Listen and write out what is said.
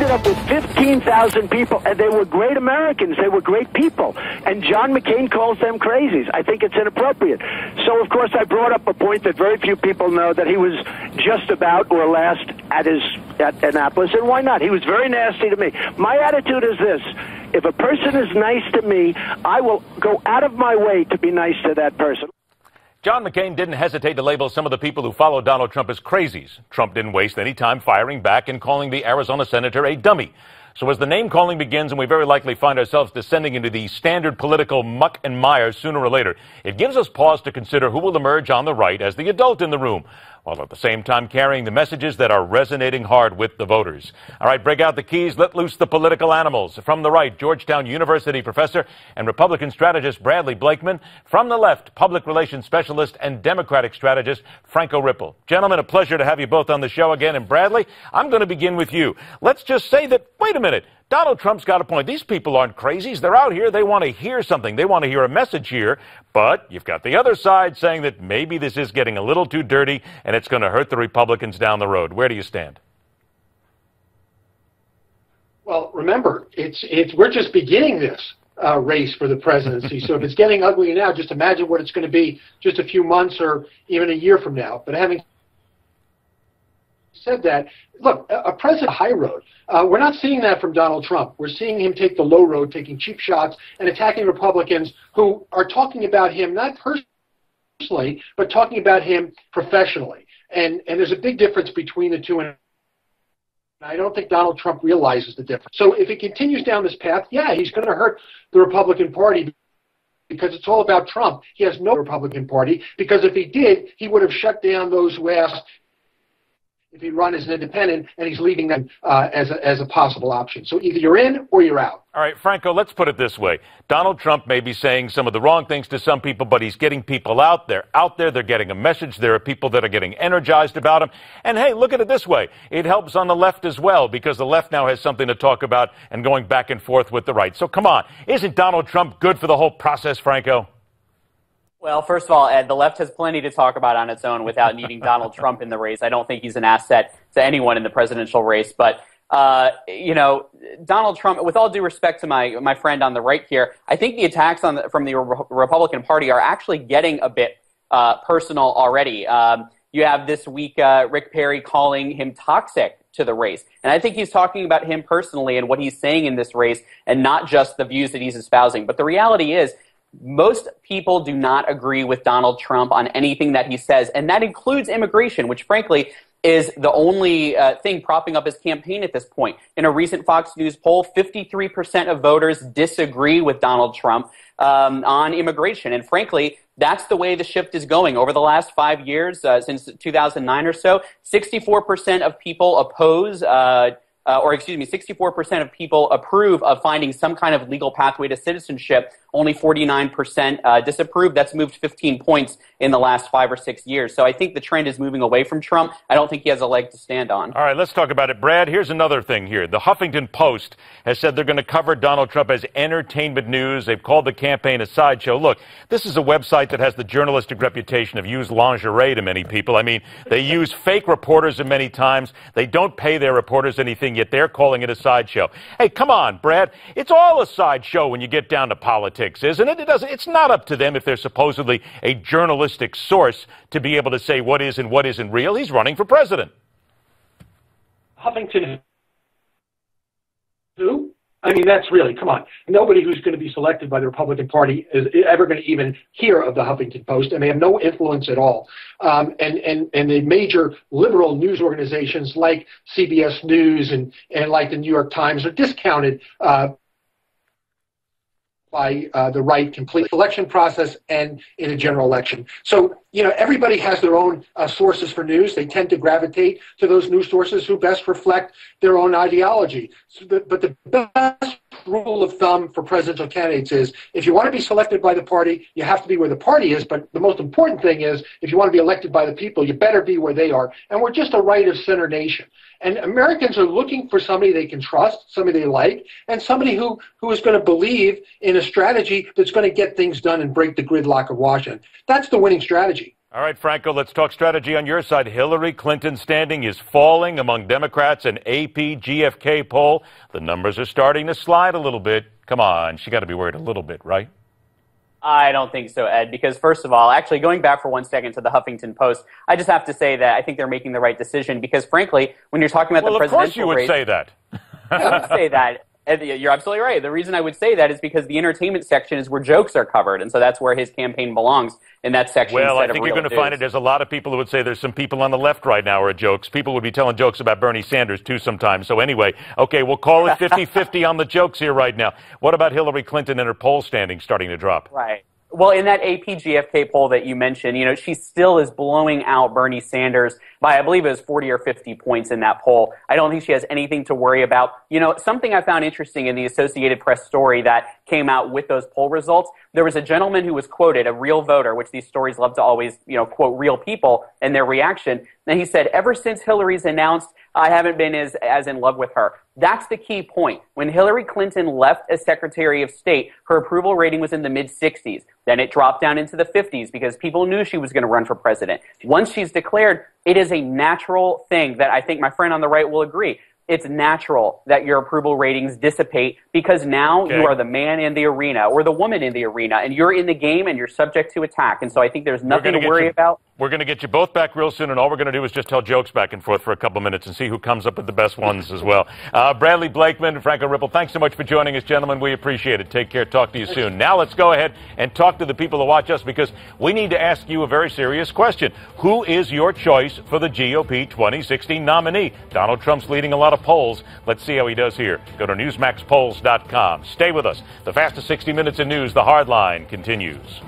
ended up with 15,000 people, and they were great Americans. They were great people. And John McCain calls them crazies. I think it's inappropriate. So, of course, I brought up a point that very few people know, that he was just about or last at Annapolis, and why not? He was very nasty to me. My attitude is this. If a person is nice to me, I will go out of my way to be nice to that person. John McCain didn't hesitate to label some of the people who follow Donald Trump as crazies. Trump didn't waste any time firing back and calling the Arizona senator a dummy. So as the name-calling begins and we very likely find ourselves descending into the standard political muck and mire sooner or later, it gives us pause to consider who will emerge on the right as the adult in the room, while at the same time carrying the messages that are resonating hard with the voters. All right, break out the keys, let loose the political animals. From the right, Georgetown University professor and Republican strategist Bradley Blakeman. From the left, public relations specialist and Democratic strategist Franco Ripple. Gentlemen, a pleasure to have you both on the show again. And Bradley, I'm going to begin with you. Let's just say that, wait a minute, Donald Trump's got a point. These people aren't crazies. They're out here. They want to hear something. They want to hear a message here. But you've got the other side saying that maybe this is getting a little too dirty and it's going to hurt the Republicans down the road. Where do you stand? Well, remember, we're just beginning this race for the presidency. So if it's getting ugly now, just imagine what it's going to be just a few months or even a year from now. But having said that, look, a president high road. We're not seeing that from Donald Trump. We're seeing him take the low road, taking cheap shots and attacking Republicans who are talking about him not personally, but talking about him professionally. And there's a big difference between the two, and I don't think Donald Trump realizes the difference. So if he continues down this path, yeah, he's going to hurt the Republican Party, because it's all about Trump. He has no Republican Party, because if he did, he would have shut down those who asked if he'd run as an independent, and he's leaving them as a possible option. So either you're in or you're out. All right, Franco, let's put it this way. Donald Trump may be saying some of the wrong things to some people, but he's getting people out there. They're getting a message. There are people that are getting energized about him. And hey, look at it this way. It helps on the left as well, because the left now has something to talk about and going back and forth with the right. So come on. Isn't Donald Trump good for the whole process, Franco? Well, first of all, Ed, the left has plenty to talk about on its own without needing Donald Trump in the race. I don't think he's an asset to anyone in the presidential race. But, Donald Trump, with all due respect to my friend on the right here, I think the attacks from the Republican Party are actually getting a bit personal already. You have this week Rick Perry calling him toxic to the race. And I think he's talking about him personally and what he's saying in this race, and not just the views that he's espousing. But the reality is, most people do not agree with Donald Trump on anything that he says, and that includes immigration, which frankly is the only thing propping up his campaign at this point. In a recent Fox News poll, 53% of voters disagree with Donald Trump on immigration. And frankly, that's the way the shift is going. Over the last 5 years, since 2009 or so, 64% of people oppose 64% of people approve of finding some kind of legal pathway to citizenship. Only 49% disapprove. That's moved 15 points in the last 5 or 6 years. So I think the trend is moving away from Trump. I don't think he has a leg to stand on. All right, let's talk about it. Brad, here's another thing here. The Huffington Post has said they're going to cover Donald Trump as entertainment news. They've called the campaign a sideshow. Look, this is a website that has the journalistic reputation of used lingerie to many people. I mean, they use fake reporters many times. They don't pay their reporters anything, yet they're calling it a sideshow. Hey, come on, Brad. It's all a sideshow when you get down to politics, isn't it? It's not up to them if they're supposedly a journalistic source to be able to say what is and what isn't real. He's running for president. Huffington who? I mean, that's really, come on. Nobody who's going to be selected by the Republican Party is ever going to even hear of the Huffington Post, and they have no influence at all. And the major liberal news organizations like CBS News and like the New York Times are discounted by the right complete election process and in a general election. So, everybody has their own sources for news. They tend to gravitate to those news sources who best reflect their own ideology. But the best rule of thumb for presidential candidates is, if you want to be selected by the party, you have to be where the party is. But the most important thing is, if you want to be elected by the people, you better be where they are. And we're just a right-of-center nation. And Americans are looking for somebody they can trust, somebody they like, and somebody who is going to believe in a strategy that's going to get things done and break the gridlock of Washington. That's the winning strategy. All right, Franco, let's talk strategy on your side. Hillary Clinton's standing is falling among Democrats. An AP GFK poll. The numbers are starting to slide a little bit. Come on, she got to be worried a little bit, right? I don't think so, Ed, because first of all, actually going back for 1 second to the Huffington Post, I just have to say that I think they're making the right decision because, frankly, when you're talking about the presidential race... Well, of course you would say that. I would say that. You're absolutely right. The reason I would say that is because the entertainment section is where jokes are covered, and so that's where his campaign belongs, in that section. Well, I think you're going to find it. There's a lot of people who would say there's some people on the left right now who are jokes. People would be telling jokes about Bernie Sanders, too, sometimes. So anyway, okay, we'll call it 50-50 on the jokes here right now. What about Hillary Clinton and her poll standing starting to drop? Right. Well, in that AP GFK poll that you mentioned, she still is blowing out Bernie Sanders by, I believe it was 40 or 50 points in that poll. I don't think she has anything to worry about. Something I found interesting in the Associated Press story that came out with those poll results, there was a gentleman who was quoted, a real voter, which these stories love to always, quote real people and their reaction. And he said, ever since Hillary's announced, I haven't been as in love with her. That's the key point. When Hillary Clinton left as Secretary of State, her approval rating was in the mid-60s. Then it dropped down into the 50s because people knew she was going to run for president. Once she's declared, it is a natural thing that I think my friend on the right will agree. It's natural that your approval ratings dissipate because now you are the man in the arena or the woman in the arena, and you're in the game and you're subject to attack. And so I think there's nothing to worry about. We're going to get you both back real soon, and all we're going to do is just tell jokes back and forth for a couple minutes and see who comes up with the best ones as well. Bradley Blakeman and Franco Ripple, thanks so much for joining us, gentlemen. We appreciate it. Take care. Talk to you soon. Now let's go ahead and talk to the people who watch us because we need to ask you a very serious question. Who is your choice for the GOP 2016 nominee? Donald Trump's leading a lot of polls. Let's see how he does here. Go to NewsMaxPolls.com. Stay with us. The fastest 60 minutes in news, The Hard Line, continues.